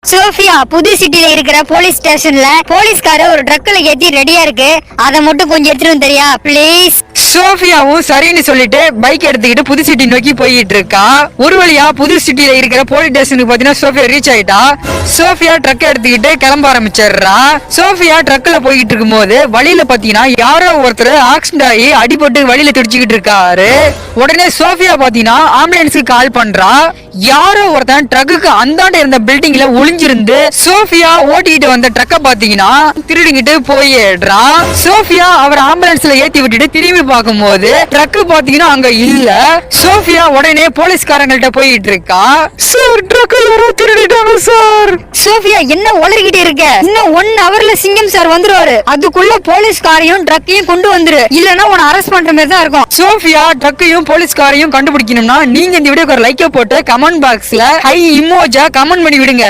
Sofia, புது சிட்டில இருக்கிற போலீஸ் ஸ்டேஷன்ல போலீஸ்கார ஒரு ட்ரக்ல ஏத்தி ரெடியா இருக்கு. அதை மட்டும் கொஞ்சம் எடுத்துட்டு தெரியா ப்ளீஸ். சோஃபியாவும் சரின்னு சொல்லிட்டு பைக் எடுத்துக்கிட்டு புது சிட்டி நோக்கி போயிட்டு இருக்கா. ஒரு வழியா புது சிட்டில இருக்கிற போலீஸ் ஸ்டேஷனுக்கு பாத்தீங்கன்னா சோஃபியா ரீச் ஆயிட்டா. சோஃபியா ட்ரக் எடுத்துக்கிட்டு கிளம்ப ஆரம்பிச்சிடுறா. சோஃபியா ட்ரக்ல போயிட்டு இருக்கும் போது வழியில பாத்தீங்கன்னா யாரோ ஒருத்தர் ஆக்சிடென்ட் ஆகி அடிபட்டு வழியில துடிச்சுக்கிட்டு இருக்காரு. உடனே சோஃபியா பாத்தீங்கன்னா ஆம்புலன்ஸ்க்கு கால் பண்றா. யாரோ ஒருத்தன் ட்ரக்குக்கு அந்தாண்ட இருந்த பில்டிங்ல ஒளிஞ்சிருந்து சோஃபியா ஓட்டிட்டு வந்த ட்ரக்க பாத்தீங்கன்னா திருடிக்கிட்டு போயிடுறா. சோஃபியா அவர் ஆம்புலன்ஸ்ல ஏத்தி விட்டுட்டு திரும்பி பார்க்கும்போது ட்ரக் பாத்தீங்கன்னா அங்க இல்ல. சோஃபியா உடனே போலீஸ்காரங்கள்ட்ட போயிட்டு இருக்கா. சார், ட்ரக் யாரோ திருடிட்டாங்க சார். சோஃபியா, என்ன உளறிக்கிட்டு இருக்க? இன்னும் 1 ஹவர்ல சிங்கம் சார் வந்துருவாரு. அதுக்குள்ள போலீஸ்காரையும் ட்ரக்கையும் கொண்டு வந்துரு, இல்லன்னா உன்னை அரெஸ்ட் பண்ற மாதிரி தான் இருக்கும். சோஃபியா ட்ரக்கையும் போலீஸ்காரையும் கண்டுபிடிக்கணும்னா நீங்க இந்த வீடியோக்கு ஒரு லைக்க போட்டு கமெண்ட் பாக்ஸ்ல ஹை இமோஜா கமெண்ட் பண்ணி விடுங்க.